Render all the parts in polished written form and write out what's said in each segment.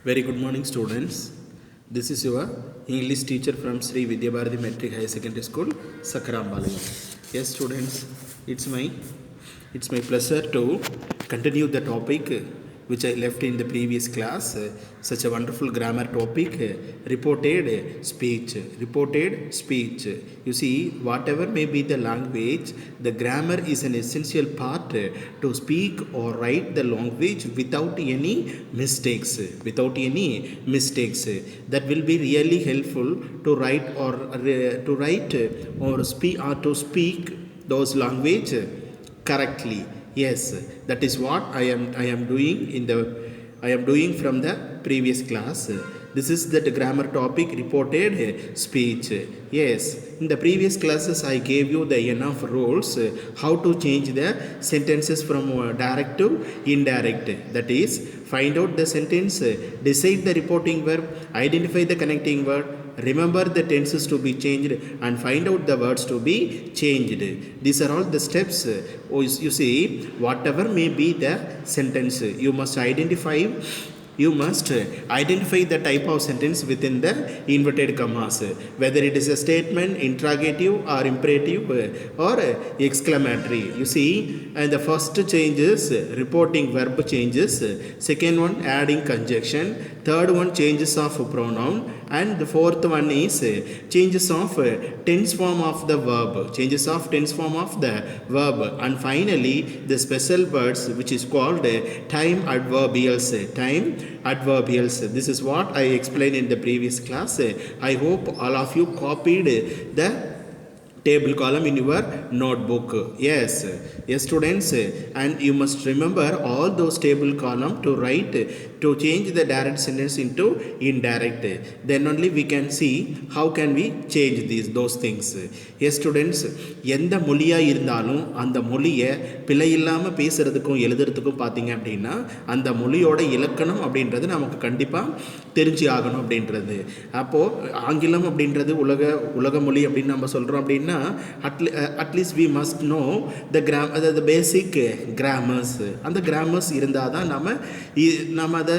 Very good morning, students. This is your English teacher from Sri Vidya Bharati Metric Higher Secondary School, Sakarambalayam. Yes, students, it's my pleasure to continue the topic which I left in the previous class. Such a wonderful grammar topic, reported speech. Reported speech. You see, whatever may be the language, the grammar is an essential part to speak or write the language without any mistakes. Without any mistakes, that will be really helpful to write or speak those language correctly. Yes, that is what I am doing from the previous class. This is the grammar topic, reported speech. Yes, in the previous classes I gave you the enough rules how to change the sentences from direct to indirect. That is, find out the sentence, decide the reporting verb, identify the connecting word, remember the tenses to be changed, and find out the words to be changed. These are all the steps. You see, whatever may be the sentence, you must identify the type of sentence within the inverted commas, whether it is a statement, interrogative or imperative or exclamatory. You see, and the first change is reporting verb changes, second one adding conjunction, third one changes of pronoun, and the fourth one is changes of tense form of the verb, and finally the special words which is called time adverbials. This is what I explained in the previous class. I hope all of you copied the table column in your notebook. Yes, students, and you must remember all those table column to change the direct sentence into indirect. Then only we can see how can we change those things. Yes, students, எந்த மொழியா இருந்தாலும் அந்த மொழியை பிழை இல்லாமல் பேசுறதுக்கும் எழுதுறதுக்கும் பார்த்தீங்க அப்படின்னா அந்த மொழியோட இலக்கணம் அப்படின்றது நமக்கு கண்டிப்பாக தெரிஞ்சு ஆகணும் அப்படின்றது. அப்போது ஆங்கிலம் அப்படின்றது உலக மொழி அப்படின்னு நம்ம சொல்கிறோம் அப்படின்னா at least we must know the basic grammars. அந்த கிராமர்ஸ் இருந்தால் தான் நம்ம அதை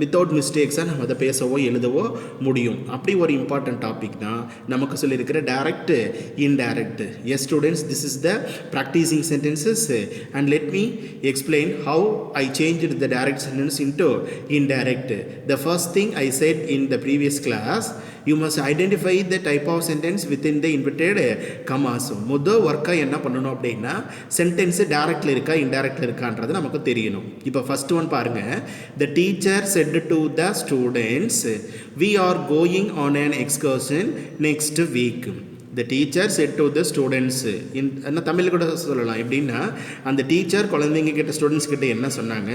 வித்தவுட் மிஸ்டேக்ஸாக நம்ம அதை பேசவோ எழுதவோ முடியும். அப்படி ஒரு இம்பார்ட்டன்ட் டாபிக் தான் நமக்கு சொல்லியிருக்கிற direct indirect. Yes, students, this is the practicing sentences, and let me explain how I changed the direct sentence into indirect. The first thing I said in the previous class, you must identify the type of sentence within the inverted commas. முதல் ஒர்க்காக என்ன பண்ணணும் அப்படின்னா sentence டைரக்ட்ல இருக்கா இன்டைரக்ட்ல இருக்கான்றது நமக்கு தெரியணும். இப்போ first one பாருங்க. The teacher said to the students, we are going on an excursion next week. The teacher said to the students, என்ன தமிழ் கூட சொல்லலாம் எப்படின்னா, அந்த டீச்சர் குழந்தைங்க கிட்ட ஸ்டூடெண்ட்ஸ் கிட்ட என்ன சொன்னாங்க,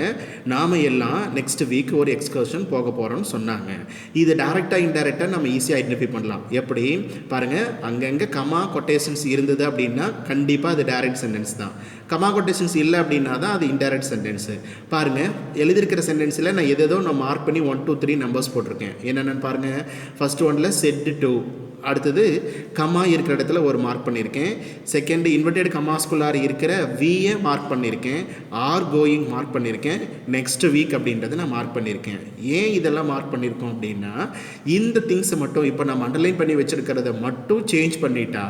நாம் எல்லாம் நெக்ஸ்ட் வீக் ஒரு எக்ஸ்கர்ஷன் போக போகிறோம்னு சொன்னாங்க. இது டைரெக்டாக இன்டைரக்டாக நம்ம ஈஸியாக ஐடென்டிஃபை பண்ணலாம். எப்படி பாருங்கள், அங்கங்கே கமா கொட்டேஷன்ஸ் இருந்தது அப்படின்னா கண்டிப்பாக அது டைரக்ட் சென்டென்ஸ் தான். கமா கொட்டேஷன்ஸ் இல்லை அப்படின்னா தான் அது இன்டைரக்ட் சென்டென்ஸு. பாருங்கள், எழுதியிருக்கிற சென்டென்ஸில் நான் நான் மார்க் பண்ணி 1 2 3 நம்பர்ஸ் போட்டிருக்கேன். என்னென்னு பாருங்கள். ஃபர்ஸ்ட் ஒன்ல செட் டு, அடுத்தது கமா இருக்கிற இடத்துல ஒரு மார்க் பண்ணியிருக்கேன். செகண்ட் இன்வெர்டட் கமாஸ்குள்ளார் இருக்கிற வியை மார்க் பண்ணியிருக்கேன். ஆர் கோயிங் மார்க் பண்ணியிருக்கேன். நெக்ஸ்ட் வீக் அப்படின்றத நான் மார்க் பண்ணியிருக்கேன். ஏன் இதெல்லாம் மார்க் பண்ணியிருக்கோம் அப்படின்னா, இந்த திங்ஸை மட்டும் இப்போ நம்ம அண்டர்லைன் பண்ணி வச்சுருக்கிறத மட்டும் சேஞ்ச் பண்ணிட்டா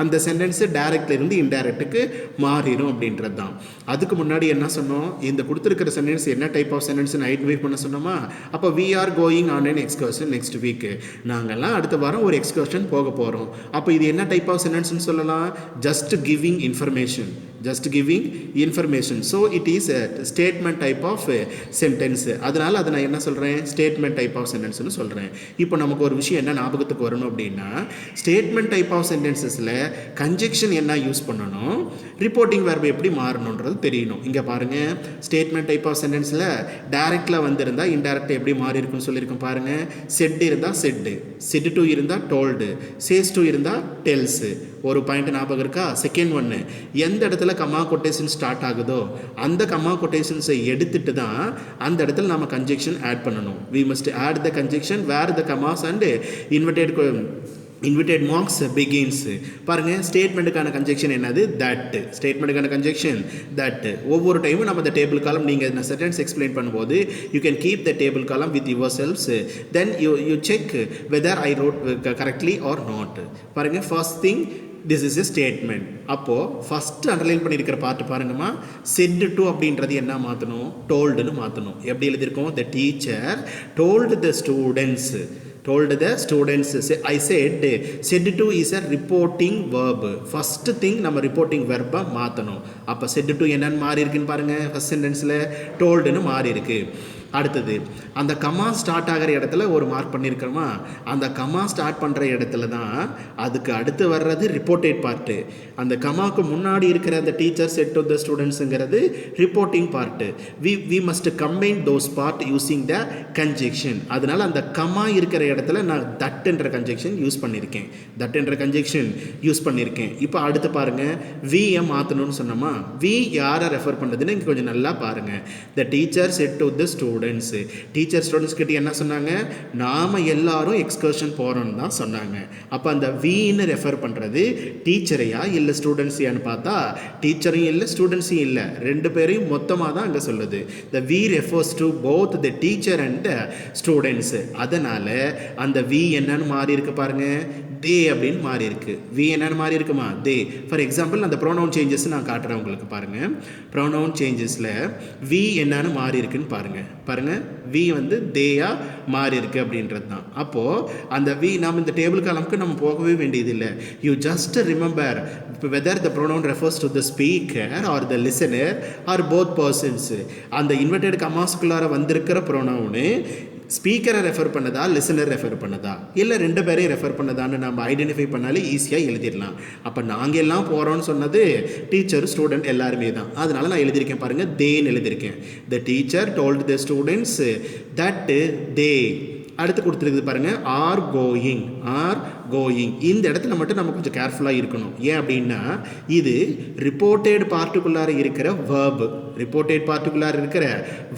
அந்த சென்டென்ஸு டைரக்ட்ல இருந்து இன்டைரக்டுக்கு மாறிடும் அப்படின்றது தான். அதுக்கு முன்னாடி என்ன சொன்னோம், இந்த கொடுத்துருக்கிற சென்டென்ஸ் என்ன டைப் ஆஃப் சென்டென்ஸ் ஐடென்டிஃபை பண்ண சொன்னோமா. அப்போ we are going on an excursion next week, நாங்கள்லாம் அடுத்த வாரம் ஒரு எக்ஸ்கர்ஷன் போக போகிறோம். அப்போ இது என்ன டைப் ஆஃப் சென்டென்ஸ்னு சொல்லலாம், just giving information. So it is a statement type of sentence. அதனால் அதை நான் என்ன சொல்கிறேன், ஸ்டேட்மெண்ட் டைப் ஆஃப் சென்டென்ஸ்னு சொல்கிறேன். இப்போ நமக்கு ஒரு விஷயம் என்ன ஞாபகத்துக்கு வரணும் அப்படின்னா, ஸ்டேட்மெண்ட் டைப் ஆஃப் சென்டென்சஸில் கன்ஜெக்ஷன் என்ன யூஸ் பண்ணணும், ரிப்போர்ட்டிங் வெர்ப் எப்படி மாறணுன்றது தெரியணும். இங்கே பாருங்கள், ஸ்டேட்மெண்ட் டைப் ஆஃப் சென்டென்ஸில் டைரக்டில் வந்திருந்தால் இன்டைரக்ட் எப்படி மாறி இருக்குன்னு சொல்லியிருக்கோம் பாருங்கள். செட் இருந்தால் செட் டு இருந்தால் டோல்டு, சேஸ் டு இருந்தால் டெல்ஸு. ஒரு பாயிண்ட் ஞாபகம் இருக்கா. செகண்ட் ஒன்று, எந்த இடத்துல கமா கொட்டேஷன் ஸ்டார்ட் ஆகுதோ அந்த கமா கொட்டேஷன்ஸை எடுத்துட்டு தான் அந்த இடத்துல நம்ம கன்ஜெக்ஷன் ஆட் பண்ணணும். We must add the conjunction where the commas and inverted marks begins. பாருங்க ஸ்டேட்மெண்ட்டுக்கான கன்ஜெக்ஷன் என்னது தட். ஸ்டேட்மெண்ட்டுக்கான கன்ஜெக்ஷன் தட். ஒவ்வொரு டைமும் நம்ம இந்த டேபிள் காலம் நீங்கள் சென்டென்ஸ் எக்ஸ்பிளைன் பண்ணும்போது you can keep the table column with your selves. Then you check whether I wrote correctly or not. பாருங்க first thing this is a statement. அப்போது first underline பண்ணியிருக்கிற part பாருங்கம்மா, said to அப்படின்றது என்ன மாற்றணும், டோல்டுன்னு மாற்றணும். எப்படி எழுதியிருக்கோம், the teacher told the students. told the students. I said to is a reporting verb. First thing நம்ம reporting verb மாற்றணும். அப்போ said to என்னன்னு மாறி இருக்குன்னு பாருங்கள், ஃபஸ்ட் சென்டென்ஸில் toldன்னு மாறி இருக்கு. அடுத்தது அந்த கமா ஸ்டார்ட் ஆகிற இடத்துல ஒரு மார்க் பண்ணியிருக்கிறோமா, அந்த கமா ஸ்டார்ட் பண்ணுற இடத்துல தான் அதுக்கு அடுத்து வர்றது ரிப்போர்ட்டட் பார்ட்டு. அந்த கமாவுக்கு முன்னாடி இருக்கிற அந்த டீச்சர் செட் டு த ஸ்டூடெண்ட்ஸுங்கிறது reporting part. We must combine those part using the conjunction. அதனால் அந்த கமா இருக்கிற இடத்துல நான் தட் என்ற கன்ஜெக்ஷன் யூஸ் பண்ணியிருக்கேன். தட் என்ற கன்ஜெக்ஷன் யூஸ் பண்ணியிருக்கேன். இப்போ அடுத்து பாருங்கள், வியை மாற்றணும்னு சொன்னோமா, வி யாரை ரெஃபர் பண்ணுறதுன்னு இங்கே கொஞ்சம் நல்லா பாருங்கள். The teacher said to the students. Teacher students கிட்ட என்ன சொன்னாங்க, நாம எல்லாரும் எக்ஸ்கர்ஷன் போகிறோன்னு தான் சொன்னாங்க. அப்போ அந்த வின்னு ரெஃபர் பண்ணுறது டீச்சரையா இல்லை ஸ்டூடெண்ட்ஸையான்னு பார்த்தா டீச்சரையும் இல்லை ஸ்டூடெண்ட்ஸையும் இல்லை, ரெண்டு பேரையும் மொத்தமாக தான் அங்கே சொல்லுது. The we refers to both the teacher and the students. அதனால் அந்த வி என்னன்னு மாறி இருக்கு பாருங்க, தே அப்படின்னு மாறி இருக்கு. வி என்னன்னு மாறி இருக்குமா, தே. ஃபார் எக்ஸாம்பிள் அந்த ப்ரோனவுன் சேஞ்சஸ் நான் காட்டுறேன் உங்களுக்கு பாருங்க. ப்ரோனவுன் சேஞ்சஸில் வி என்னன்னு மாறி இருக்குன்னு பாருங்க. வி வந்து தேயா மாறி இருக்கு அப்படின்றது தான். அப்போது அந்த வி நாம் இந்த டேபிள் காலமுக்கு நம்ம போகவே வேண்டியதில்லை. You just remember whether the pronoun refers to the speaker or the listener or both persons. அந்த இன்வெர்டட் கமாஸ்குள்ளார வந்திருக்கிற ப்ரோனவுனு ஸ்பீக்கரை ரெஃபர் பண்ணதா லிசனர் ரெஃபர் பண்ணதா இல்லை ரெண்டு பேரையும் ரெஃபர் பண்ணதான்னு நம்ம ஐடென்டிஃபை பண்ணாலே ஈஸியாக எழுதிடலாம். அப்போ நாங்கள் எல்லாம் போகிறோன்னு சொன்னது டீச்சர் ஸ்டூடெண்ட் எல்லாருமே தான். அதனால் நான் எழுதியிருக்கேன் பாருங்கள், தேன்னு எழுதியிருக்கேன். The teacher told the students that they. அடுத்து கொடுத்துருக்குது பாருங்கள், ஆர் கோயிங். இந்த இடத்துல மட்டும் நம்ம கொஞ்சம் கேர்ஃபுல்லாக இருக்கணும். ஏன் அப்படின்னா இது ரிப்போர்ட்டட் பார்ட்டுக்குள்ளார இருக்கிற வேர்பு. ரிப்போர்ட்டட் பார்ட்டுக்குள்ளார இருக்கிற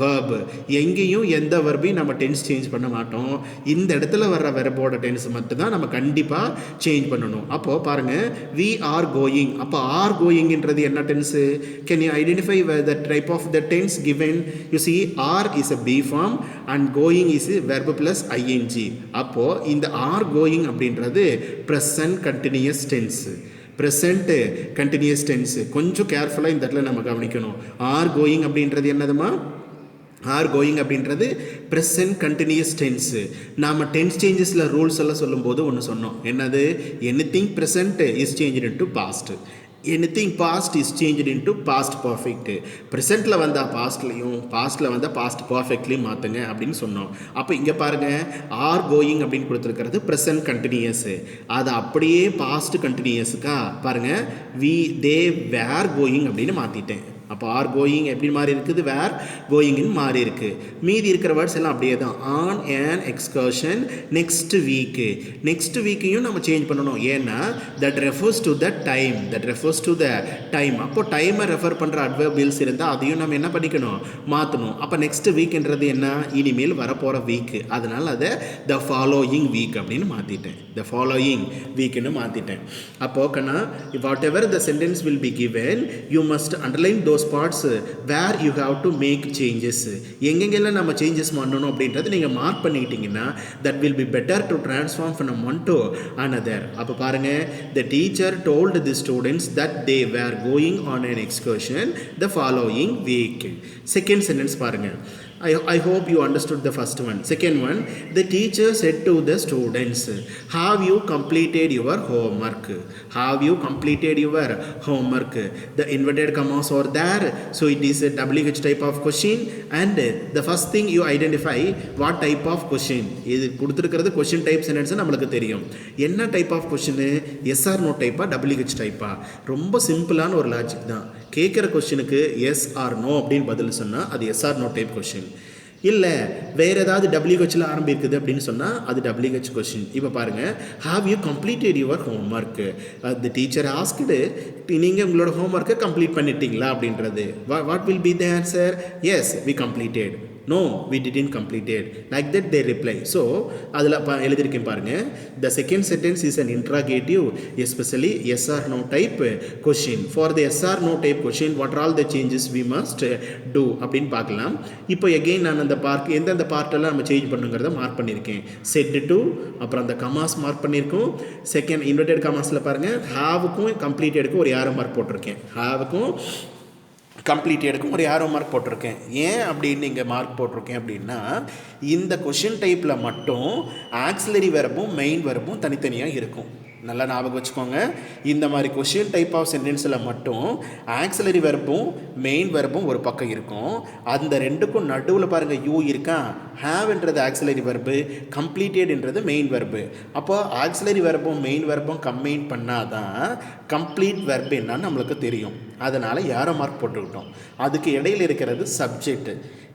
வேர்பு எங்கேயும் எந்த வெர்பையும் நம்ம டென்ஸ் சேஞ்ச் பண்ண மாட்டோம். இந்த இடத்துல வர்ற வெர்போட டென்ஸ் மட்டும்தான் நம்ம கண்டிப்பாக சேஞ்ச் பண்ணணும். அப்போது பாருங்கள், வி ஆர் கோயிங். அப்போ ஆர் கோயிங்ன்றது என்ன tense? Can you identify the type of the tense given? You see are is a be form and going is verb plus ING. அப்போது இந்த ஆர் கோயிங் அப்படின்றது present continuous tense. Present continuous tense கொஞ்சம் கேர்ஃபுல்லாக இந்த இடத்துல நம்ம கவனிக்கணும். R going அப்படின்றது என்னதுமா? ஆர் கோயிங் அப்படின்றது ப்ரெசன்ட் கண்டினியூஸ் டென்ஸு. நாம் டென்ஸ் சேஞ்சஸில் ரூல்ஸ் எல்லாம் சொல்லும்போது ஒன்று சொன்னோம், என்னது? Anything present is changed into past, anything past is changed into past perfect. ப்ரெசென்ட்டில் வந்தால் பாஸ்ட்லையும் பாஸ்ட்டில் வந்தால் பாஸ்ட் பர்ஃபெக்ட்லையும் மாற்றுங்க அப்படின்னு சொன்னோம். அப்போ இங்கே பாருங்கள், ஆர் கோயிங் அப்படின்னு கொடுத்துருக்கிறது ப்ரெசன்ட் கண்டினியூஸு. அதை அப்படியே பாஸ்ட் கண்டினியூஸுக்கா பாருங்கள், தே வேர் கோயிங் அப்படின்னு மாற்றிட்டேன். அப்போ ஆர் கோயிங் எப்படி மாறி இருக்குது, வேர் கோயிங்னு மாறி இருக்குது. மீதி இருக்கிற வேர்ட்ஸ் எல்லாம் அப்படியே தான். On an excursion next week. Next வீக்கையும் நம்ம சேஞ்ச் பண்ணணும். ஏன்னா that refers to the time. அப்போ டைமை ரெஃபர் பண்ணுற அட்வர்பியல்ஸ் இருந்தால் அதையும் நம்ம என்ன பண்ணிக்கணும், மாற்றணும். அப்போ நெக்ஸ்ட் வீக்ன்றது என்ன, இனிமேல் வரப்போகிற வீக்கு. அதனால் அதை த ஃபாலோயிங் வீக் அப்படின்னு மாற்றிட்டேன். த ஃபாலோயிங் வீக்குன்னு மாற்றிட்டேன். அப்போது கண்ணா, whatever the sentence will be given, you must underline those parts where you have to make changes. எங்கெங்கெல்லாம் நம்ம சேஞ்சஸ் பண்ணணும் அப்படின்றது நீங்கள் mark பண்ணிக்கிட்டீங்கன்னா that will be better to transform from one to another. அப்போ பாருங்கள், the teacher told the students that they were going on an excursion the following week. Second sentence பாருங்கள். I hope you understood the first one. Second one, the teacher said to the students, have you completed your homework? The inverted commas are there, so it is a WH type of question, and the first thing you identify what type of question. இது கொடுத்துருக்கிறது question type sentence நம்மளுக்கு தெரியும். என்ன type of question? yes or no type, WH type. ரொம்ப சிம்பிளான ஒரு logic தான். கேட்குற கொஸ்டினுக்கு எஸ் ஆர் நோ அப்படின்னு பதில் சொன்னால் அது yes or no type question. இல்லை வேறு ஏதாவது WHல ஆரம்பிக்குது அப்படின்னு சொன்னால் அது WH கொஸ்டின். இப்போ பாருங்கள், have you completed your homework? The teacher asked, நீங்கள் உங்களோட ஹோம்ஒர்க்கை கம்ப்ளீட் பண்ணிட்டீங்களா அப்படின்றது. What will be the answer? Yes, we completed. no we didn't completed, like that they reply. So அதில் எழுதியிருக்கேன் பாருங்க, the second sentence is an interrogative, especially yes or no type question. For the yes or no type question, what are all the changes we must do அப்படின்னு பார்க்கலாம். இப்போ again நான் அந்த எந்தெந்த பார்ட்டெல்லாம் நம்ம சேஞ்ச் பண்ணுங்கிறத மார்க் பண்ணியிருக்கேன். said to, அப்புறம் அந்த கமாஸ் மார்க் பண்ணியிருக்கோம். செகண்ட் இன்வெர்டட் கமாஸில் பாருங்கள், ஹாவுக்கும் கம்ப்ளீட்டடுக்கும் ஒரு ஆரோ மார்க் போட்டிருக்கேன். ஹாவுக்கும் கம்ப்ளீட்டடுக்கும் ஒரு ஆரோ மார்க் போட்டிருக்கேன். ஏன் அப்படின்னு இங்கே மார்க் போட்டிருக்கேன் அப்படின்னா, இந்த கொஷின் டைப்பில் மட்டும் ஆக்சிலரி வெர்பும் மெயின் வெர்பும் தனித்தனியாக இருக்கும். நல்லா ஞாபகம் வச்சுக்கோங்க. இந்த மாதிரி கொஷின் டைப் ஆஃப் சென்டென்ஸில் மட்டும் ஆக்சிலரி வெர்பும் மெயின் வெர்பும் ஒரு பக்கம் இருக்கும். அந்த ரெண்டுக்கும் நடுவில் பாருங்கள் யூ இருக்கா. ஹேவ்ன்றது ஆக்சிலரி வெர்பு, கம்ப்ளீட்டட்ன்றது மெயின் வெர்பு. அப்போ ஆக்சிலரி வெர்பும் மெயின் வெர்பும் கம்பைன் பண்ணால் தான் கம்ப்ளீட் வெர்பு என்னன்னு நம்மளுக்கு தெரியும். அதனால் யாரை மார்க் போட்டுக்கிட்டோம். அதுக்கு இடையில் இருக்கிறது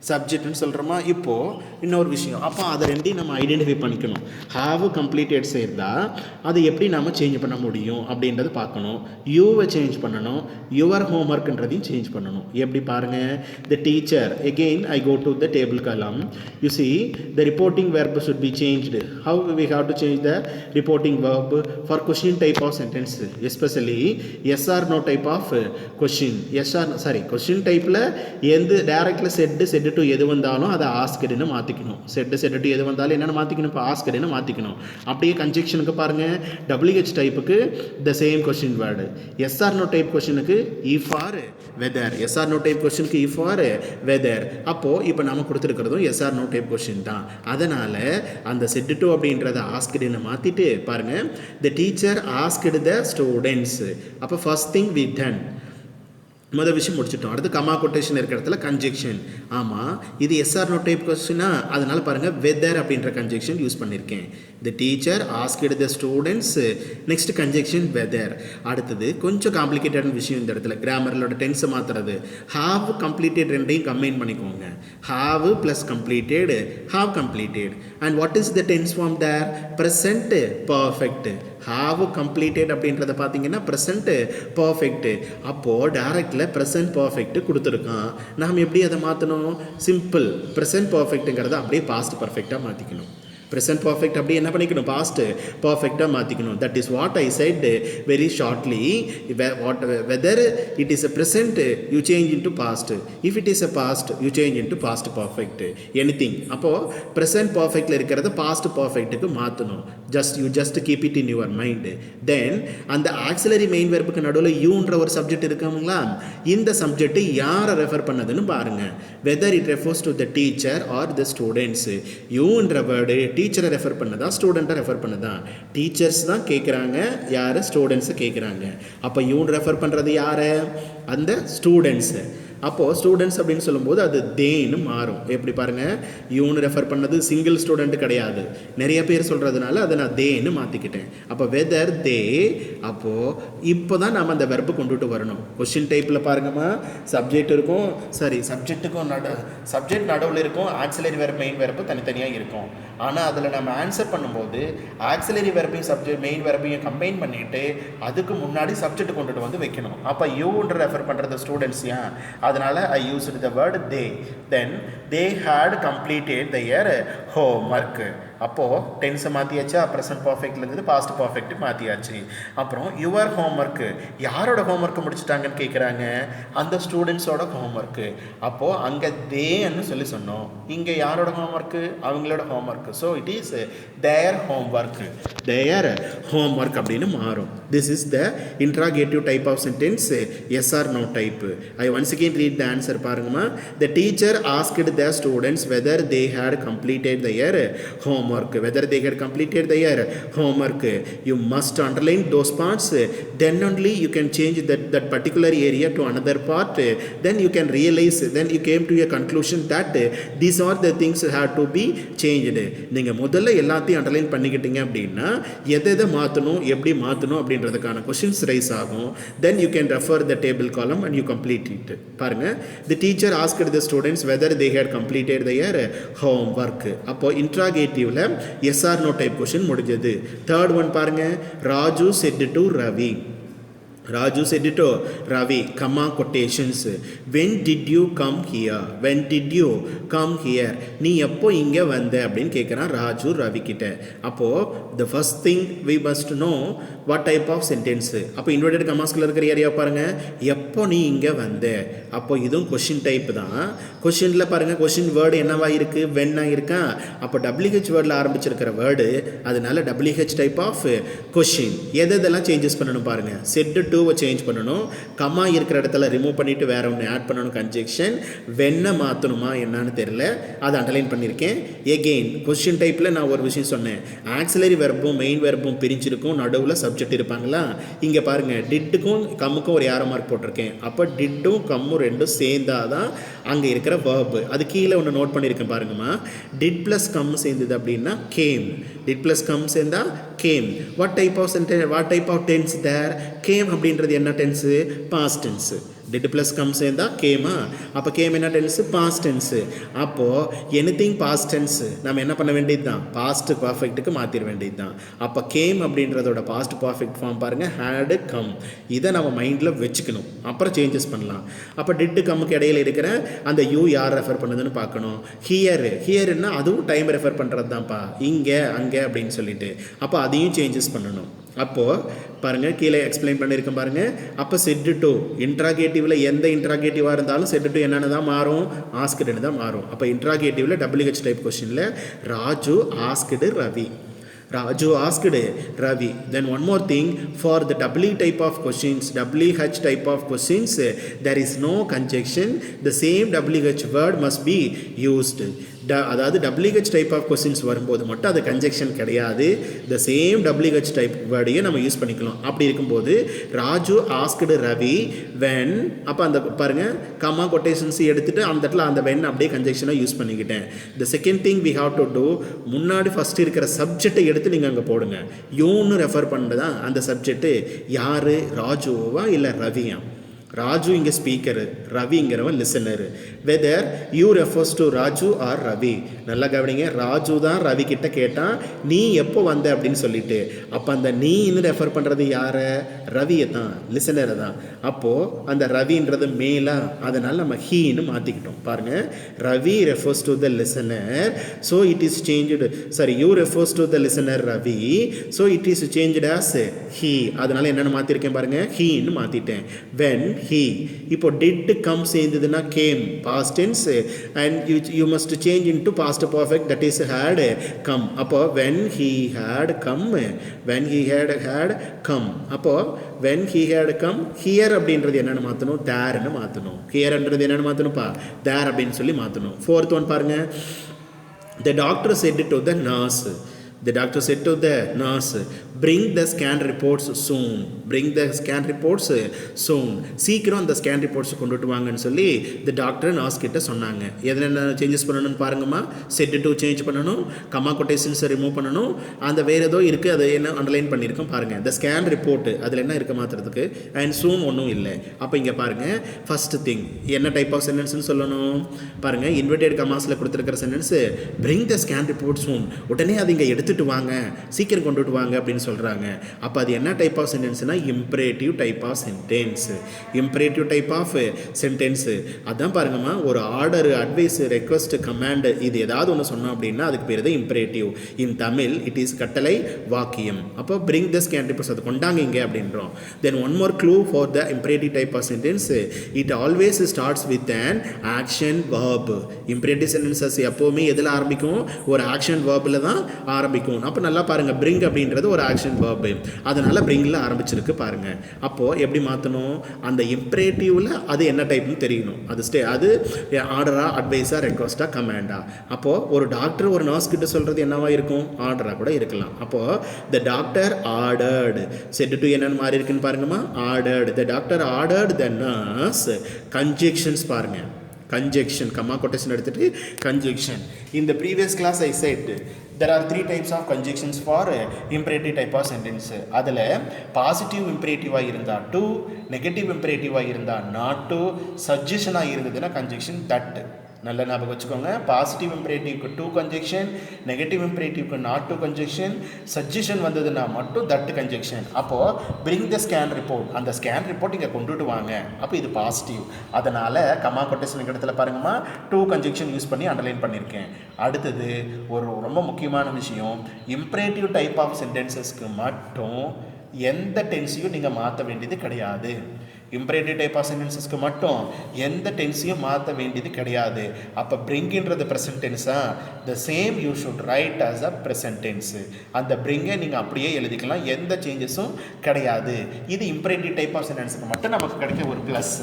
சப்ஜெக்ட்னு சொல்கிறோமா. இப்போது இன்னொரு விஷயம், அப்போ அதை ரெண்டையும் நம்ம ஐடென்டிஃபை பண்ணிக்கணும். ஹாவ் கம்ப்ளீட்டட் சேர்ந்தால் அதை எப்படி நாம் சேஞ்ச் பண்ண முடியும் அப்படின்றது பார்க்கணும். யூவை சேஞ்ச் பண்ணணும், யுவர் ஹோம்ஒர்க்ன்றதையும் சேஞ்ச் பண்ணணும். எப்படி பாருங்கள், the teacher, again I go to the table column. You see the reporting verb should be changed. How we have to change the reporting verb for question type of sentence, especially yes or no type of question. Question டைப்பில் எந்த டேரக்டில் set to எது வந்தாலும் அதை ஆஸ்கடுன்னு மாற்றிக்கணும். Set to எது வந்தாலும் என்னென்னு மாற்றிக்கணும், இப்போ ஆஸ்கடுன்னு மாற்றிக்கணும். அப்படியே கன்ஜெக்ஷனுக்கு பாருங்கள், WH டைப்புக்கு the same question word. SR/NO type கொஷினுக்கு if or whether, SR/NO type கொஷினுக்கு இஃப் ஆர் வெதர். அப்போது இப்போ நம்ம கொடுத்துருக்கிறதும் SR/NO டைப் கொஷின் தான். அதனால் அந்த செட்டு டு அப்படின்றத ஆஸ்கடுன்னு மாற்றிட்டு பாருங்கள், the teacher asked the students. அப்போ ஃபர்ஸ்ட் திங் வி டன், முதல் விஷயம் முடிச்சிட்டோம். அடுத்து கமா கொட்டேஷன் இருக்கிற இடத்துல கன்ஜெக்ஷன். ஆமாம், இது SR/NO டைப் கொஸ்டினா, அதனால் பாருங்கள் வெதர் அப்படின்ற கன்ஜெக்ஷன் யூஸ் பண்ணியிருக்கேன். The teacher asked the students, next conjunction whether. அடுத்தது கொஞ்சம் காம்ப்ளிகேட்டடான விஷயம் இந்த இடத்துல, கிராமரோட டென்ஸை மாற்றுறது. ஹாவ் கம்ப்ளீட்டட் ரெண்டையும் கம்பைன் பண்ணிக்கோங்க. Have plus completed, have completed. And what is the tense form there? Present perfect. Have completed அப்படின்றத பார்த்தீங்கன்னா ப்ரெசன்ட் பர்ஃபெக்ட். அப்போது டேரக்டில் ப்ரெசன்ட் பர்ஃபெக்ட் கொடுத்துருக்கான். நாம் எப்படி அதை மாற்றணும்? சிம்பிள், ப்ரெசன்ட் பர்ஃபெக்ட்டுங்கிறத அப்படியே பாஸ்ட் பர்ஃபெக்டாக மாற்றிக்கணும். ப்ரெசன்ட் பர்ஃபெக்ட் அப்படியே என்ன பண்ணிக்கணும்? பாஸ்ட் பர்ஃபெக்டாக மாற்றிக்கணும். That is what I said very shortly. Whether it is a present you change into past, if it is a past you change into past perfect, anything. அப்போது present பர்ஃபெக்டில் இருக்கிறத past பர்ஃபெக்ட்டுக்கு மாற்றணும். Just keep it in your mind. Then அந்த auxiliary main வெர்புக்கு நடுவில் யூன்ற ஒரு subject இருக்காங்களா, இந்த சப்ஜெக்ட் யாரை ரெஃபர் பண்ணதுன்னு பாருங்கள். Whether it refers to the teacher or the students. யூன்ற வேர்டு டீச்சரை ரெஃபர் பண்ணதா ஸ்டூடெண்ட்டை ரெஃபர் பண்ணதா? டீச்சர்ஸ் தான் கேட்குறாங்க, யார்? ஸ்டூடெண்ட்ஸை கேட்குறாங்க. அப்போ யூன் ரெஃபர் பண்ணுறது யார்? அந்த ஸ்டூடெண்ட்ஸு. அப்போது ஸ்டூடெண்ட்ஸ் அப்படின்னு சொல்லும்போது அது தேன்னு மாறும். எப்படி பாருங்கள், யூன்னு ரெஃபர் பண்ணது சிங்கிள் ஸ்டூடெண்ட் கிடையாது, நிறைய பேர் சொல்கிறதுனால அதை நான் தேன்னு மாற்றிக்கிட்டேன். அப்போ வெதர் தே. அப்போது இப்போ தான் நம்ம அந்த வெர்பு கொண்டுட்டு வரணும். கொஷின் டைப்பில் பாருங்கம்மா, சப்ஜெக்ட் இருக்கும், சப்ஜெக்ட்டுக்கும் சப்ஜெக்ட் நடுவில் இருக்கும், ஆக்சிலரி வெர்ப் மெயின் வெர்பு தனித்தனியாக இருக்கும். ஆனால் அதில் நம்ம ஆன்சர் பண்ணும்போது ஆக்சிலரி வெர்பையும் சப்ஜெக்ட் மெயின் வெர்பையும் கம்பைன் பண்ணிவிட்டு அதுக்கு முன்னாடி சப்ஜெக்ட் கொண்டுட்டு வந்து வைக்கணும். அப்போ யூன்ற ரெஃபர் பண்ணுறது ஸ்டூடெண்ட்ஸ். ஏன்? அதனால் I used the word they. Then they had completed their homework. அப்போது டென்ஸை மாற்றியாச்சா, ப்ரெசன்ட் பர்ஃபெக்ட்லேருந்து பாஸ்ட் பர்ஃபெக்ட் மாற்றியாச்சு. அப்புறம் யுவர் ஹோம்ஒர்க்கு, யாரோட ஹோம்ஒர்க்கு முடிச்சுட்டாங்கன்னு கேட்குறாங்க, அந்த ஸ்டூடெண்ட்ஸோட ஹோம்ஒர்க்கு. அப்போது அங்கே தேன்னு சொல்லி சொன்னோம், இங்கே யாரோட ஹோம்ஒர்க்கு? அவங்களோட ஹோம்ஒர்க்கு. So it is their homework, their homework அப்படின்னு மாறும். This is the interrogative type of sentence, SR/NO type. I once again read the answer பாருங்கம்மா. The teacher asked the students whether they had completed their homework. Whether they had completed their homework. You must underline those parts, then only you can change that particular area to another part. Then you can realize, then you came to a conclusion that these are the things have to be changed. நீங்கள் முதல்ல எல்லாத்தையும் underline பண்ணிக்கிட்டீங்க அப்படின்னா எதை மாற்றணும், எப்படி மாற்றணும் அப்படின்றதுக்கான கொஷின்ஸ் ரைஸ் ஆகும். Then you can refer the table column and you complete it. பாருங்க, the teacher asked the students whether they had completed their homework. அப்போ இன்ட்ராகேட்டிவ்ல SR/NO டைப் கொஷின் முடிஞ்சது. தேர்ட் ஒன் பாருங்க, Raju set to Ravi. Raju said to Ravi, comma quotations. When did you come here? When did you come here? நீ எப்போ இங்கே வந்த அப்படின்னு கேட்குறான் ராஜு ரவி கிட்ட. அப்போது the first thing we must know what type of sentence. அப்போ இன்வெர்டட் கமாஸ்குள்ள இருக்கிற ஏரியா பாருங்கள், எப்போ நீ இங்கே வந்த. அப்போ இதுவும் கொஷின் டைப் தான். கொஷினில் பாருங்கள், கொஷின் வேர்டு என்னவா இருக்குது, வென்னா இருக்கா. அப்போ WH வேர்டில் ஆரம்பிச்சிருக்கிற வேர்டு, அதனால WH டைப் ஆஃப் கொஷின். எதெல்லாம் சேஞ்சஸ் பண்ணணும் பாருங்கள். செட் டூவை சேஞ்ச் பண்ணணும், கம்மா இருக்கிற இடத்துல ரிமூவ் பண்ணிவிட்டு வேறு ஒன்று ஆட் பண்ணணும் கன்ஜெக்ஷன். வெண்ணை மாற்றணுமா என்னன்னு தெரியல, அதை அண்டர்லைன் பண்ணியிருக்கேன். எகெயின் கொஸ்டின் டைப்பில் நான் ஒரு விஷயம் சொன்னேன், ஆக்சிலரி வெர்பும் மெயின் வெர்பும் பிரிஞ்சிருக்கும், நடுவில் சப்ஜெக்ட் இருப்பாங்களா. இங்கே பாருங்கள், டிட்டுக்கும் கம்முக்கும் ஒரு ஏரோ மார்க் போட்டிருக்கேன். அப்போ டிட்டும் கம்மும் ரெண்டும் சேர்ந்தாதான் அங்கே இருக்கிற வேர்பு. அது கீழே ஒன்று நோட் பண்ணியிருக்கேன் பாருங்கம்மா. டிட் ப்ளஸ் கம் சேர்ந்தது அப்படின்னா கேம். டிட் ப்ளஸ் கம் சேர்ந்தா came. What type of sentence, what type of tense there? Came அப்படின்றது என்ன tense? Past tense. Did plus come சேர்ந்தா கேமா. அப்போ கேம் என்ன டென்ஸு? Past tense. அப்போது எனிதிங் பாஸ்ட் டென்ஸு நம்ம என்ன பண்ண வேண்டியது தான், பாஸ்ட் பர்ஃபெக்ட்டுக்கு மாற்றிட வேண்டியது தான். அப்போ கேம் அப்படின்றதோட பாஸ்ட் பர்ஃபெக்ட் ஃபார்ம் பாருங்கள், ஹேடு கம். இதை நம்ம மைண்டில் வச்சுக்கணும், அப்புறம் சேஞ்சஸ் பண்ணலாம். அப்போ டிட்டு கம்முக்கு இடையில இருக்கிற அந்த யூ யார் ரெஃபர் பண்ணுதுன்னு பார்க்கணும். ஹியர்னா அதுவும் டைம் ரெஃபர் பண்ணுறது தான்ப்பா, இங்கே அங்கே அப்படின்னு சொல்லிட்டு. அப்போ அதையும் சேஞ்சஸ் பண்ணணும். அப்போது பாருங்கள், கீழே எக்ஸ்பிளைன் பண்ணியிருக்கேன் பாருங்கள். அப்போ செட்டு டு இன்ட்ராகேட்டிவில் எந்த இன்ட்ராகேட்டிவாக இருந்தாலும் செட்டு டு என்னென்னு தான் மாறும், ஆஸ்க்டுன்னு தான் மாறும். அப்போ இன்ட்ராகேட்டிவில் WH டைப் கொஸ்டினில் Raju asked Ravi. Raju asked Ravi. Then one more thing, for the W type of questions, WH type of questions, there is no conjunction. The same WH word must be used. அதாவது WH type of questions வரும்போது மட்டும் அது conjunction கிடையாது, the same WH type வேர்டையும் நம்ம use பண்ணிக்கலாம். அப்படி இருக்கும்போது Raju asked Ravi when, அப்போ அந்த பாருங்கள் கமா கொட்டேஷன்ஸ் எடுத்துகிட்டு அந்த இடத்துல அந்த வென் அப்படியே கன்ஜெக்ஷனாக யூஸ் பண்ணிக்கிட்டேன். The second thing we have to do, முன்னாடி ஃபஸ்ட்டு இருக்கிற சப்ஜெக்டை எடுத்து நீங்கள் அங்கே போடுங்க. யூன்னு ரெஃபர் பண்ணுறதான் அந்த சப்ஜெக்ட்டு யார், ராஜுவா இல்லை ரவியா? ராஜு இங்கே ஸ்பீக்கரு, ரவிங்கிறவன் listener. Whether you refers to Raju or Ravi. நல்லா கவனிங்க, ராஜு தான் ரவி கிட்ட கேட்டான் நீ எப்போ வந்த அப்படின்னு சொல்லிட்டு. அப்போ அந்த நீன்னு ரெஃபர் பண்ணுறது யாரை? ரவியை தான், லிசனரை தான். அப்போது அந்த ரவின்றது மேலா, அதனால் நம்ம ஹீன்னு மாற்றிக்கிட்டோம். பாருங்கள், Ravi refers to the listener, so it is changed. Sorry, you refers to the listener Ravi, so it is changed as he. அதனால் என்னென்னு மாற்றிருக்கேன் பாருங்கள், ஹீன்னு மாற்றிட்டேன். When he. இப்போ did come சேர்ந்ததுன்னா came past tense and you must change into past perfect, that is had come. அப்போ when he had come, when he had come. அப்போ when he had come, here அப்படின்றது என்னென்னு மாற்றணும், தேர்ன்னு மாற்றணும். ஹியர்ன்றது என்னென்னு மாற்றணும்ப்பா, தேர் அப்படின்னு சொல்லி மாற்றணும். ஃபோர்த் ஒன் பாருங்கள், the doctor said to the nurse. The doctor said to the nurse, bring the scan reports soon. Bring the scan reports soon. சீக்கிரம் அந்த ஸ்கேன் ரிப்போர்ட்ஸ் கொண்டுட்டு வாங்கன்னு சொல்லி the doctor nurse கிட்ட சொன்னாங்க. எதில் என்ன சேஞ்சஸ் பண்ணணும்னு பாருங்கம்மா. செட் டு சேஞ்ச் பண்ணணும், கமா கொட்டேஷன்ஸை ரிமூவ் பண்ணணும், அந்த வேறு ஏதோ இருக்குது அதை என்ன அண்டர்லைன் பண்ணியிருக்கோம் பாருங்கள். இந்த ஸ்கேன் ரிப்போர்ட்டு அதில் என்ன இருக்க மாற்றுறதுக்கு, அண்ட் சூன் ஒன்றும் இல்லை. அப்போ இங்கே பாருங்கள், ஃபஸ்ட்டு திங் என்ன டைப் ஆஃப் சென்டென்ஸ்னு சொல்லணும் பாருங்கள். இன்வெர்டட் கமாஸில் கொடுத்துருக்கிற sentence bring the scan report soon, உடனே அது இங்கே எடுத்துகிட்டு வாங்க, சீக்கிரம் கொண்டுட்டு வாங்க அப்படின்னு சொல்கிறாங்க. அப்போ அது என்ன டைப் ஆஃப் சென்டென்ஸ்னால் imperative type of sentence. Imperative type of sentence அதான் பாருங்கம்மா. ஒரு ஆர்டர், அட்வைஸ், ரெக்வஸ்ட், கமாண்ட், இது ஏதாவது ஒன்று சொன்னோம் அப்படின்னா அதுக்கு பேர் தான் imperative. In Tamil it is கட்டளை வாக்கியம். அப்போ பிரிங் த ஸ்கேன் ரிப்போர்ட்ஸ், அது கொண்டாங்க இங்கே அப்படின்றோம். Then one more clue for the imperative type of sentence, it always starts with an action verb. Imperative sentences எப்போவுமே எதில் ஆரம்பிக்கும், ஒரு ஆக்ஷன் வேர்பில் தான் ஆரம்பிக்கும். அப்போ நல்லா பாருங்கள், பிரிங் அப்படின்றது ஒரு ஆக்ஷன் வேர்பு, அதனால் பிரிங்கில் ஆரம்பிச்சிருக்கு பாருங்கள். அப்போது எப்படி மாற்றணும், அந்த இம்பரேட்டிவில் அது என்ன டைப்னு தெரியணும். அது ஆர்டரா, அட்வைஸா, ரெக்வஸ்டா, கமாண்டா. அப்போது ஒரு டாக்டர் ஒரு நர்ஸ் கிட்ட சொல்கிறது என்னவா இருக்கும், ஆர்டராக கூட இருக்கலாம். அப்போது the doctor ordered, set to என்னென்னு மாறி இருக்குன்னு பாருங்கம்மா. Ordered, the doctor ordered the nurse. Conjunctions பாருங்கள், conjunction, comma quotation எடுத்துட்டு conjunction. In the previous class I said there are three types of conjunctions for imperative type of sentence. அதில் positive இம்பரேட்டிவாக இருந்தால் to, negative இம்பரேட்டிவாக இருந்தால் not to, சஜஷனாக இருந்ததுன்னா conjunction that. நல்ல ஞாபகம் வச்சுக்கோங்க. Positive இம்பரேட்டிவ்க்கு டு கன்ஜெக்ஷன், நெகட்டிவ் இம்பரேட்டிவ்க்கு நாட் டு கன்ஜெக்ஷன், சஜஷன் வந்ததுன்னா மட்டும் தட் கன்ஜெக்ஷன். அப்போது பிரிங் த ஸ்கேன் ரிப்போர்ட், அந்த ஸ்கேன் ரிப்போர்ட் இங்கே கொண்டுட்டு வாங்க, அப்போ இது பாசிட்டிவ். அதனால் கமா கொட்டேஷன் இடத்துல பாருங்கம்மா டு கன்ஜெக்ஷன் யூஸ் பண்ணி அண்டர்லைன் பண்ணியிருக்கேன். அடுத்தது ஒரு ரொம்ப முக்கியமான விஷயம், இம்பரேட்டிவ் டைப் ஆஃப் சென்டென்சஸ்க்கு மட்டும் எந்த டென்ஸையும் நீங்கள் மாற்ற வேண்டியது கிடையாது. இம்பரேட்டிவ் டைப் ஆஃப் சென்டென்சஸ்க்கு மட்டும் எந்த டென்ஸையும் மாற்ற வேண்டியது கிடையாது. அப்போ பிரிங்கிறது ப்ரெசன்ட் டென்ஸா, the same you should write as a present tense. அந்த பிரிங்கை நீங்கள் அப்படியே எழுதிக்கலாம், எந்த சேஞ்சஸும் கிடையாது. இது இம்பரேட்டிவ் டைப் ஆஃப் சென்டென்ஸுக்கு மட்டும் நமக்கு கிடைக்க ஒரு ப்ளஸ்.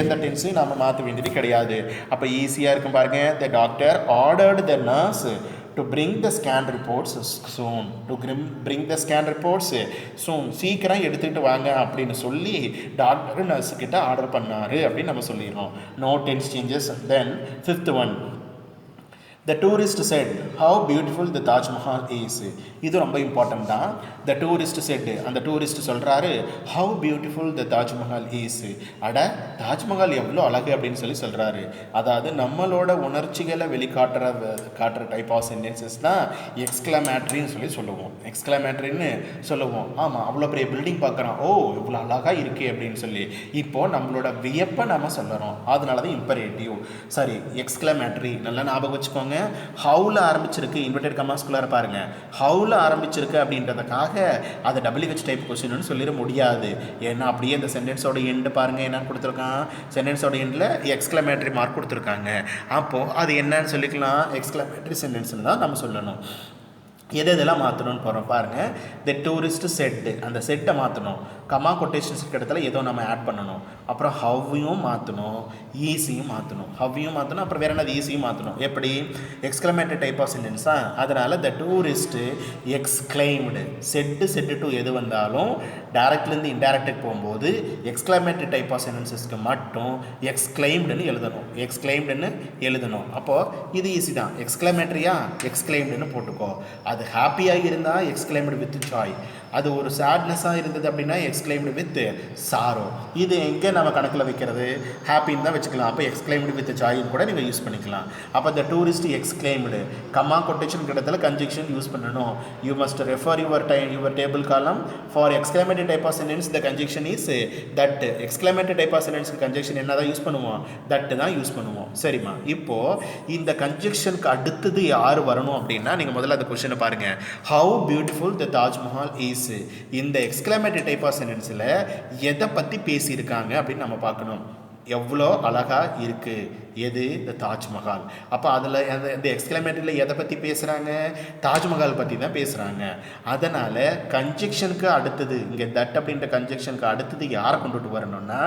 எந்த டென்ஸையும் நாம் மாற்ற வேண்டியது கிடையாது. அப்போ ஈஸியாக இருக்கும் பாருங்கள். The doctor ordered the nurse to bring the scan reports soon. To bring the scan reports soon. சீக்கிரம் எடுத்துகிட்டு வாங்க அப்படின்னு சொல்லி டாக்டர் நர்ஸுக்கிட்ட ஆர்டர் பண்ணார் அப்படின்னு நம்ம சொல்லிடுறோம். No tense changes. Then fifth one, the tourist said how beautiful the Taj Mahal is. இது ரொம்ப இம்பார்ட்டன்ட் தான். the tourist said, அந்த டூரிஸ்ட் சொல்கிறாரு how beautiful the Taj Mahal is. அட தாஜ்மஹால் எவ்வளோ அழகு அப்படின்னு சொல்லி சொல்கிறாரு. அதாவது நம்மளோட உணர்ச்சிகளை காட்டுற டைப் ஆஃப் சென்டென்சஸ் தான் எக்ஸ்க்ளமேட்ரின்னு சொல்லுவோம். எக்ஸ்க்ளமேட்ரின்னு சொல்லுவோம். ஆமாம், அவ்வளோ பெரிய பில்டிங் பார்க்குறோம், ஓ இவ்வளோ அழகாக இருக்கே அப்படின்னு சொல்லி இப்போது நம்மளோட வியப்பை நம்ம சொல்லுறோம். அதனால தான் இம்பரேட்டிவ். சரி, எக்ஸ்க்ளமேட்ரி நல்லா ஞாபகம் வச்சுக்கோங்க. ஹவுல ஆரம்பிச்சிருக்கு, இன்வெர்டட் கமாஸ்குள்ளார பாருங்க, ஹவுல ஆரம்பிச்சிருக்கு அப்படின்றதுக்காக அதை WH டைப் கொஸ்டின்னு சொல்லிட முடியாது. ஏன்னா அப்படியே இந்த சென்டென்ஸோட எண்டு பாருங்க என்னன்னு கொடுத்துருக்கான். சென்டென்ஸோட எண்டில் எக்ஸ்க்ளமேட்டரி மார்க் கொடுத்துருக்காங்க. அப்போது அது என்னன்னு சொல்லிக்கலாம், எக்ஸ்க்ளமேட்டரி சென்டென்ஸ்னு தான் நம்ம சொல்லணும். எதெல்லாம் மாற்றணும்னு போகிறோம் பாருங்கள். த டூரிஸ்ட் செட்டு, அந்த செட்டை மாற்றணும். கமா கொட்டேஷன்ஸ்க்கு இடத்துல ஏதோ நம்ம ஆட் பண்ணணும். அப்புறம் ஹவ்வையும் மாற்றணும், ஈஸியும் மாற்றணும். ஹவ்வையும் மாற்றணும், அப்புறம் வேறு என்னது ஈஸியும் மாற்றணும். எப்படி? எக்ஸ்க்ளமேட்டரி டைப் ஆஃப் சென்டென்ஸ் தான். அதனால் த டூரிஸ்ட்டு எக்ஸ்க்ளைம்டு, செட்டு டு எது வந்தாலும் டேரக்ட்லேருந்து இன்டேரக்டுக்கு போகும்போது எக்ஸ்க்ளமேட்டரி டைப் ஆஃப் சென்டென்சஸ்க்கு மட்டும் எக்ஸ்க்ளைம்டுன்னு எழுதணும். அப்போது இது ஈஸி தான். எக்ஸ்க்ளமேட்டரியா, எக்ஸ்க்ளைம்டுன்னு போட்டுக்கோ. அது ஹாப்பியாக இருந்தால் எக்ஸ்க்ளைம்டு வித் ஜாய், அது ஒரு சேட்னஸாக இருந்தது அப்படின்னா எக்ஸ்க்ளைம்டு வித் சாரோ. இது எங்கே நம்ம கணக்கில் வைக்கிறது? ஹாப்பின்னு தான் வச்சுக்கலாம். அப்போ எக்ஸ்க்ளைம்டு வித் ஜாயின்னு கூட நீங்கள் யூஸ் பண்ணிக்கலாம். அப்போ the tourist exclaimed, comma quotation இடத்துல கன்ஜெக்ஷன் யூஸ் பண்ணணும். You must refer your table column for exclamatory type of sentence. The conjunction is that. Exclamatory type of சென்டென்ஸ்க்கு கன்ஜெக்ஷன் என்ன தான் யூஸ் பண்ணுவோம்? தட் தான் யூஸ் பண்ணுவோம். சரிம்மா, இப்போது இந்த கன்ஜெக்ஷனுக்கு அடுத்தது யார் வரணும் அப்படின்னா நீங்கள் முதல்ல அந்த கொஸ்டினை பாருங்கள். How beautiful the Taj Mahal is. இந்த எக்ஸ்க்ளமேட்டரி டைப் ஆஃப் சென்டென்ஸில் எதை பற்றி பேசியிருக்காங்க அப்படின்னு நம்ம பார்க்கணும். எவ்வளோ அழகாக இருக்குது, எது? இந்த தாஜ்மஹால். அப்போ அதில் இந்த எக்ஸ்க்ளமேட்டரியில் எதை பற்றி பேசுகிறாங்க? தாஜ்மஹால் பற்றி தான் பேசுகிறாங்க. அதனால் கன்ஜெக்ஷனுக்கு அடுத்தது, இங்கே தட் அப்படின்ற கன்ஜெக்ஷனுக்கு அடுத்தது யாரை கொண்டுட்டு வரணும்னா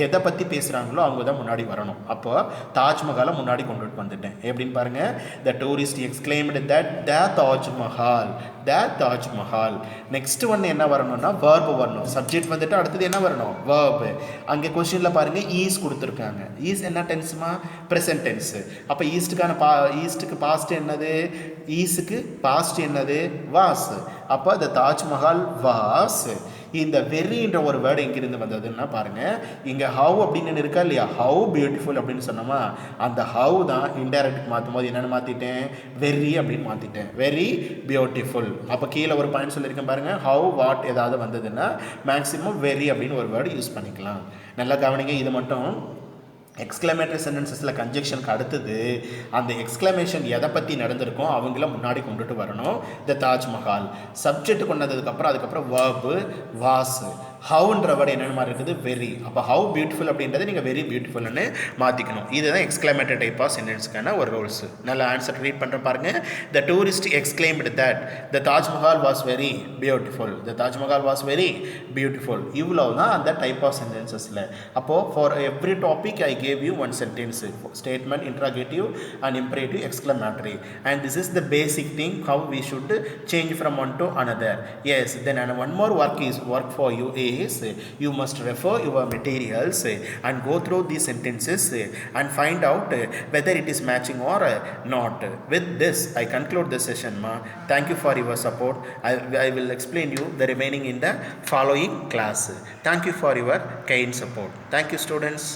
எதை பற்றி பேசுகிறாங்களோ அவங்க தான் முன்னாடி வரணும். அப்போது தாஜ்மஹாலை முன்னாடி கொண்டுட்டு வந்துட்டேன். எப்படின்னு பாருங்கள். த tourist எக்ஸ்க்ளைம்டு that the Taj Mahal, the Taj Mahal. Next ஒன்று என்ன வரணும்னா வேர்பு வரணும். சப்ஜெக்ட் வந்துட்டு அடுத்தது என்ன வரணும்? வேர்பு. அங்கே கொஸ்டினில் பாருங்கள் ஈஸ் கொடுத்துருக்காங்க. ஈஸ் என்ன டென்ஸுமா? Present tens. அப்போ ஈஸ்ட்டுக்கு பாஸ்ட் என்னது? ஈஸுக்கு பாஸ்ட் என்னது? வாஸ். அப்போ த தாஜ்மஹால் வாஸ். இந்த வெரின்ற ஒரு வேர்டு எங்கிருந்து வந்ததுன்னா பாருங்கள், இங்கே ஹவ் அப்படின்னு இருக்கா இல்லையா? ஹவு பியூட்டிஃபுல் அப்படின்னு சொன்னோமா, அந்த ஹவ் தான் இன்டைரக்ட் மாற்றும் போது என்னென்னு மாற்றிட்டேன்? வெரி அப்படின்னு மாற்றிட்டேன். Very beautiful. அப்போ கீழே ஒரு பாயிண்ட் சொல்லியிருக்கேன் பாருங்கள். ஹவ் வாட் ஏதாவது வந்ததுன்னா மேக்ஸிமம் வெரி அப்படின்னு ஒரு வேர்டு யூஸ் பண்ணிக்கலாம். நல்லா கவனிங்க. இது மட்டும் எக்ஸ்க்ளமேட்டரி சென்டென்சஸில் கன்ஜெக்ஷனுக்கு அடுத்தது அந்த எக்ஸ்க்ளமேஷன் எதை பற்றி நடந்திருக்கோ அவங்கள முன்னாடி கொண்டுட்டு வரணும். த தாஜ்மஹால் சப்ஜெக்ட் கொண்டதுக்கப்புறம் அதுக்கப்புறம் வேர்பு வாஸ். ஹவுன்ற வேர்டு என்னென்ன மாதிரி இருக்குது? வெரி. அப்போ ஹவு பியூட்டிஃபுல் அப்படின்றத நீங்கள் வெரி பியூட்டிஃபுல்னு மாற்றிக்கணும். இதுதான் எக்ஸ்க்ளமேட்டரி டைப் ஆஃப் சென்டென்ஸ்க்கான ஒரு ரூல்ஸ். நல்ல ஆன்சர் ரீட் பண்ணுற பாருங்கள். த tourist எக்ஸ்க்ளைம்டு that the Taj Mahal was very beautiful. The Taj Mahal was very beautiful. இவ்வளோ தான் அந்த டைப் ஆஃப் சென்டென்சஸில். அப்போது for every topic I gave you one sentence, statement, interrogative and imperative, exclamatory, and this is the basic thing how we should change from one to another. Yes, then and one more work for you is you must refer your materials and go through these sentences and find out whether it is matching or not. With this I conclude the session, ma. Thank you for your support. I will explain you the remaining in the following class. Thank you for your kind support. Thank you, students.